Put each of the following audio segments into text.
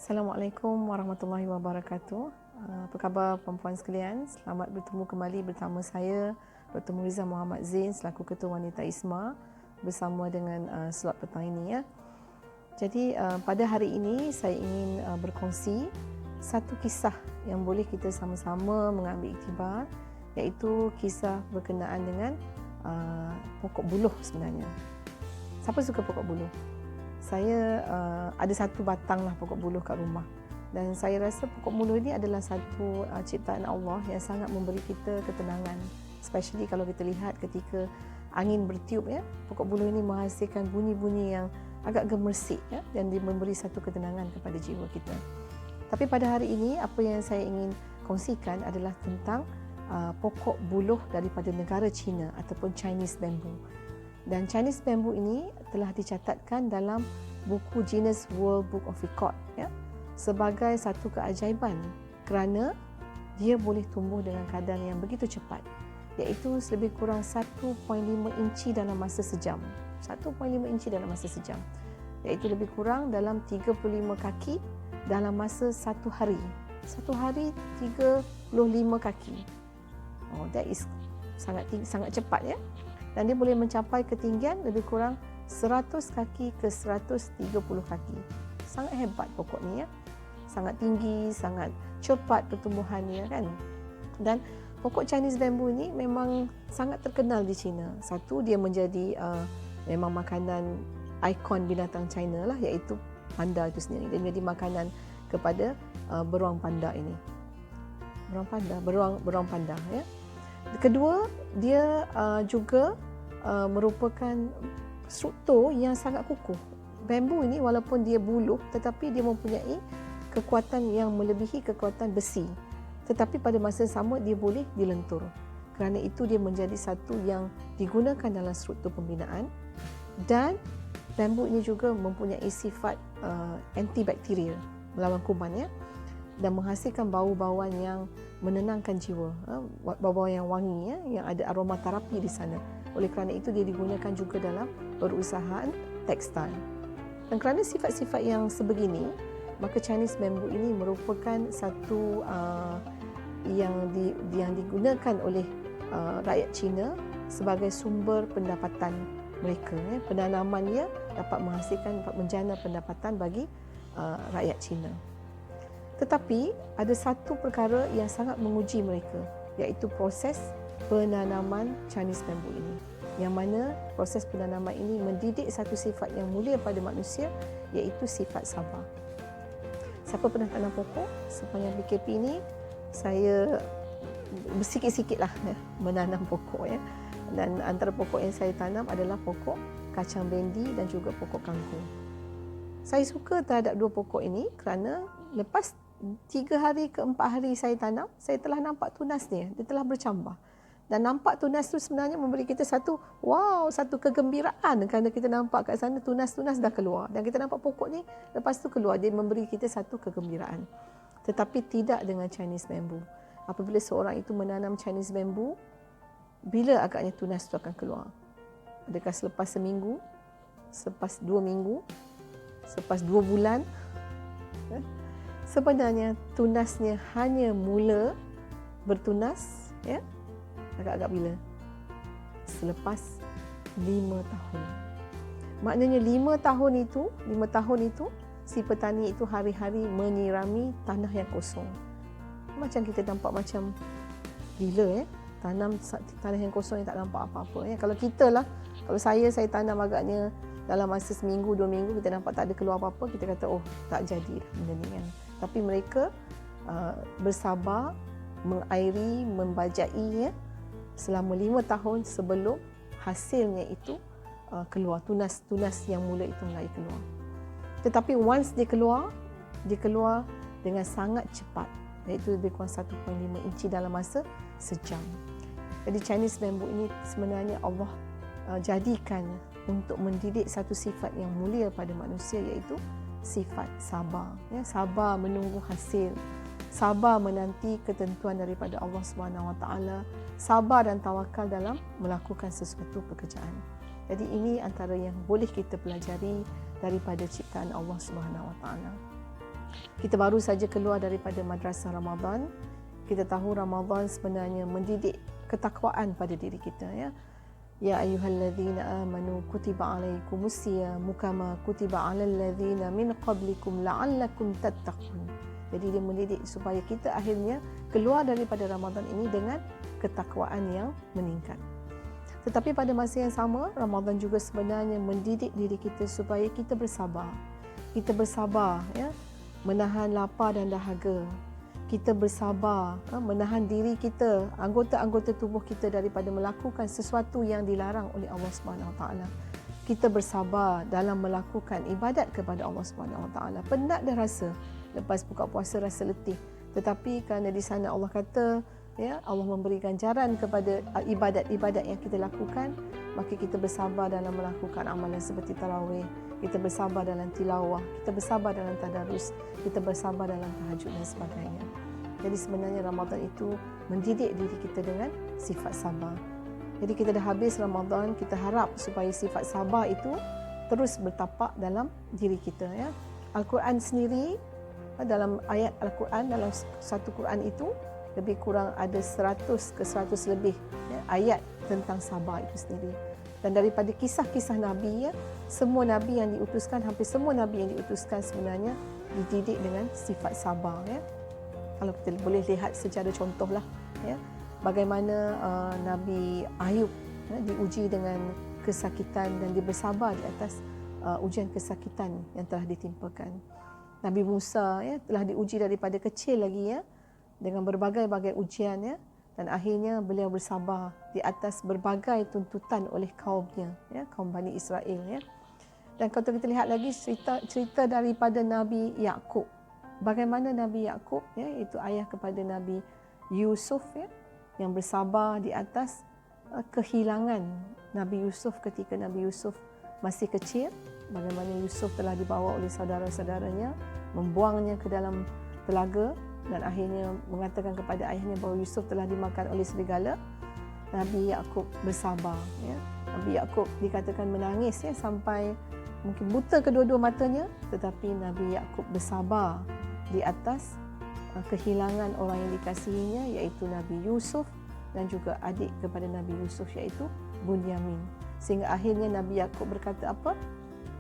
Assalamualaikum warahmatullahi wabarakatuh. Apa khabar perempuan sekalian? Selamat bertemu kembali bersama saya, Dr. Muriza Muhammad Zain selaku Ketua Wanita ISMA bersama dengan slot petang ini ya. Jadi pada hari ini saya ingin berkongsi satu kisah yang boleh kita sama-sama mengambil iktibar, iaitu kisah berkenaan dengan pokok buluh sebenarnya. Siapa suka pokok buluh? Saya ada satu batang lah pokok buluh kat rumah, dan saya rasa pokok buluh ini adalah satu ciptaan Allah yang sangat memberi kita ketenangan, especially kalau kita lihat ketika angin bertiup ya, pokok buluh ini menghasilkan bunyi-bunyi yang agak gemersik ya, dan dia memberi satu ketenangan kepada jiwa kita. Tapi pada hari ini apa yang saya ingin kongsikan adalah tentang pokok buluh daripada negara China ataupun Chinese bamboo. Dan Chinese bamboo ini telah dicatatkan dalam buku Guinness World Book of Record ya, sebagai satu keajaiban kerana dia boleh tumbuh dengan kadar yang begitu cepat, iaitu lebih kurang 1.5 inci dalam masa sejam. 1.5 inci dalam masa sejam, iaitu lebih kurang dalam 35 kaki dalam masa satu hari. Satu hari 35 kaki. That is sangat cepat ya. Dan dia boleh mencapai ketinggian lebih kurang 100 kaki ke 130 kaki. Sangat hebat pokok ni ya. Sangat tinggi, sangat cepat pertumbuhannya kan. Dan pokok Chinese bamboo ni memang sangat terkenal di China. Satu, dia menjadi memang makanan ikon binatang China lah, iaitu panda itu sendiri. Dia menjadi makanan kepada beruang panda ini. Beruang panda ya. Kedua, dia juga merupakan struktur yang sangat kukuh. Bambu ini walaupun dia buluh, tetapi dia mempunyai kekuatan yang melebihi kekuatan besi. Tetapi pada masa sama dia boleh dilentur. Kerana itu dia menjadi satu yang digunakan dalam struktur pembinaan. Dan bambu ini juga mempunyai sifat antibakterial, melawan kuman ya, dan menghasilkan bau-bauan yang menenangkan jiwa, bau-bau yang wangi ya, yang ada aromaterapi di sana. Oleh kerana itu dia digunakan juga dalam perusahaan tekstil. Dan kerana sifat-sifat yang sebegini, maka Chinese bamboo ini merupakan satu yang digunakan oleh rakyat Cina sebagai sumber pendapatan mereka. Penanamannya dapat menghasilkan, dapat menjana pendapatan bagi rakyat Cina. Tetapi ada satu perkara yang sangat menguji mereka, iaitu proses penanaman Chinese bamboo ini. Yang mana proses penanaman ini mendidik satu sifat yang mulia pada manusia, iaitu sifat sabar. Siapa pernah tanam pokok? Sepanjang PKP ini saya bersikit-sikitlah menanam pokok ya. Dan antara pokok yang saya tanam adalah pokok kacang bendi dan juga pokok kangkung. Saya suka terhadap dua pokok ini kerana lepas 3 hari ke 4 hari saya tanam, saya telah nampak tunasnya, dia telah bercambah. Dan nampak tunas itu sebenarnya memberi kita satu kegembiraan kerana kita nampak kat sana tunas-tunas dah keluar. Dan kita nampak pokok ni lepas tu keluar, dia memberi kita satu kegembiraan. Tetapi tidak dengan Chinese bamboo. Apabila seorang itu menanam Chinese bamboo, bila agaknya tunas itu akan keluar? Adakah selepas seminggu? Selepas 2 minggu? Selepas 2 bulan? Sebenarnya tunasnya hanya mula bertunas ya, agak-agak bila? Selepas 5 tahun. Maknanya 5 tahun itu si petani itu hari-hari menyirami tanah yang kosong. Macam kita nampak macam gila ya, tanam tanah yang kosong yang tak nampak apa-apa ya. Kalau kita lah, kalau saya tanam agaknya dalam masa seminggu, 2 minggu kita nampak tak ada keluar apa-apa, kita kata oh tak jadi benda ni kan. Tapi mereka bersabar, mengairi, membajai ya, selama 5 tahun sebelum hasilnya itu keluar, tunas-tunas yang mula itu mulai keluar. Tetapi once dia keluar dengan sangat cepat, iaitu lebih kurang 1.5 inci dalam masa sejam. Jadi Chinese bamboo ini sebenarnya Allah jadikan untuk mendidik satu sifat yang mulia pada manusia, iaitu sifat sabar ya, sabar menunggu hasil, sabar menanti ketentuan daripada Allah SWT, sabar dan tawakal dalam melakukan sesuatu pekerjaan. Jadi ini antara yang boleh kita pelajari daripada ciptaan Allah SWT. Kita baru saja keluar daripada madrasah Ramadan. Kita tahu Ramadan sebenarnya mendidik ketakwaan pada diri kita, ya. Ya ayyuhalladzina amanu kutiba alaikumusiyam kama kutiba alal ladzina min qablikum la'allakum tattaqun. Jadi dia mendidik supaya kita akhirnya keluar daripada Ramadan ini dengan ketakwaan yang meningkat. Tetapi pada masa yang sama, Ramadan juga sebenarnya mendidik diri kita supaya kita bersabar. Kita bersabar, ya, menahan lapar dan dahaga. Kita bersabar, menahan diri kita, anggota-anggota tubuh kita daripada melakukan sesuatu yang dilarang oleh Allah Subhanahu Wa Taala. Kita bersabar dalam melakukan ibadat kepada Allah Subhanahu Wa Taala. Penat dah rasa lepas buka puasa, rasa letih. Tetapi kerana di sana Allah kata, ya, Allah memberi ganjaran kepada ibadat-ibadat yang kita lakukan, maka kita bersabar dalam melakukan amalan seperti tarawih, kita bersabar dalam tilawah, kita bersabar dalam tadarus, kita bersabar dalam tahajud dan sebagainya. Jadi sebenarnya Ramadan itu mendidik diri kita dengan sifat sabar. Jadi kita dah habis Ramadan, kita harap supaya sifat sabar itu terus bertapak dalam diri kita, ya. Al-Quran sendiri, dalam ayat Al-Quran, dalam satu Quran itu lebih kurang ada 100 ke 100 lebih, ya, ayat tentang sabar itu sendiri. Dan daripada kisah-kisah Nabi, ya, semua Nabi yang diutuskan, hampir semua Nabi yang diutuskan sebenarnya dididik dengan sifat sabar, ya. Kalau kita boleh lihat secara contohlah, ya, bagaimana Nabi Ayub, ya, diuji dengan kesakitan dan dia bersabar di atas ujian kesakitan yang telah ditimpakan. Nabi Musa, ya, telah diuji daripada kecil lagi, ya, dengan berbagai-bagai ujian, ya, dan akhirnya beliau bersabar di atas berbagai tuntutan oleh kaumnya, ya, kaum Bani Israel, ya. Dan kalau kita lihat lagi cerita daripada Nabi Yaqub, bagaimana Nabi Yaqub, ya, itu ayah kepada Nabi Yusuf, ya, yang bersabar di atas kehilangan Nabi Yusuf ketika Nabi Yusuf masih kecil, bagaimana Yusuf telah dibawa oleh saudara-saudaranya, membuangnya ke dalam telaga dan akhirnya mengatakan kepada ayahnya bahawa Yusuf telah dimakan oleh serigala. Nabi Yaqub bersabar, ya. Nabi Yaqub dikatakan menangis, ya, sampai mungkin buta kedua-dua matanya, tetapi Nabi Yaqub bersabar di atas kehilangan orang yang dikasihinya, iaitu Nabi Yusuf, dan juga adik kepada Nabi Yusuf, iaitu Bunyamin. Sehingga akhirnya Nabi Yaqub berkata apa?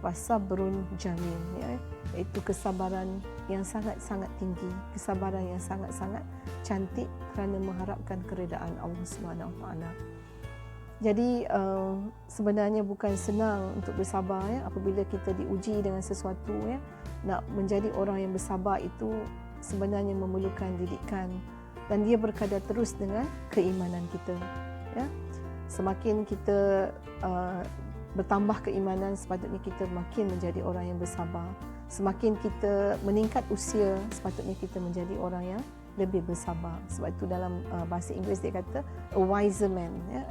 Wasabrun jamil, ya, iaitu kesabaran yang sangat-sangat tinggi, kesabaran yang sangat-sangat cantik kerana mengharapkan keredaan Allah Subhanahu Wa Taala. Jadi sebenarnya bukan senang untuk bersabar, ya, apabila kita diuji dengan sesuatu, ya. Nak menjadi orang yang bersabar itu sebenarnya memerlukan didikan dan dia berkadar terus dengan keimanan kita, ya. Semakin kita bertambah keimanan, sepatutnya kita makin menjadi orang yang bersabar. Semakin kita meningkat usia, sepatutnya kita menjadi orang yang lebih bersabar. Sebab itu dalam bahasa Inggeris dia kata a wiser man, ya,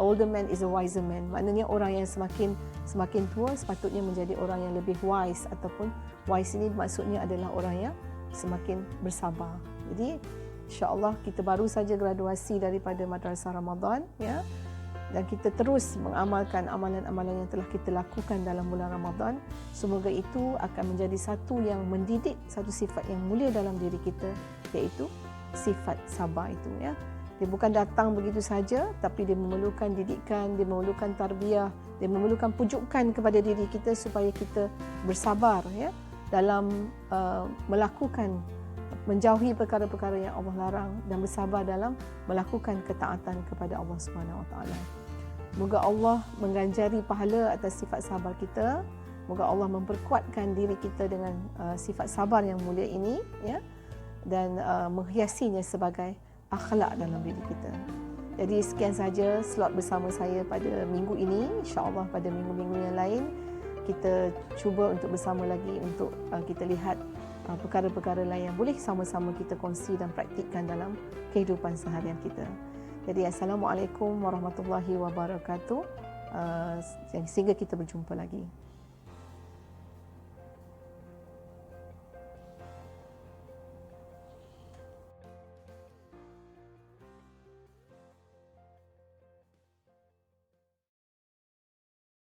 older man is a wiser man. Maknanya orang yang semakin tua sepatutnya menjadi orang yang lebih wise, ataupun wise ini maksudnya adalah orang yang semakin bersabar. Jadi insya-Allah kita baru saja graduasi daripada madrasah Ramadan, ya. Dan kita terus mengamalkan amalan-amalan yang telah kita lakukan dalam bulan Ramadan. Semoga itu akan menjadi satu yang mendidik satu sifat yang mulia dalam diri kita, iaitu sifat sabar itu, ya. Dia bukan datang begitu saja, tapi dia memerlukan didikan, dia memerlukan tarbiyah, dia memerlukan pujukan kepada diri kita supaya kita bersabar, ya, dalam melakukan, menjauhi perkara-perkara yang Allah larang dan bersabar dalam melakukan ketaatan kepada Allah Subhanahu Wa Taala. Moga Allah mengganjari pahala atas sifat sabar kita. Moga Allah memperkuatkan diri kita dengan sifat sabar yang mulia ini, ya, dan menghiasinya sebagai akhlak dalam diri kita. Jadi sekian saja slot bersama saya pada minggu ini. InsyaAllah pada minggu-minggu yang lain kita cuba untuk bersama lagi untuk kita lihat perkara-perkara lain yang boleh sama-sama kita kongsi dan praktikkan dalam kehidupan seharian kita. Jadi Assalamualaikum warahmatullahi wabarakatuh. Sehingga kita berjumpa lagi.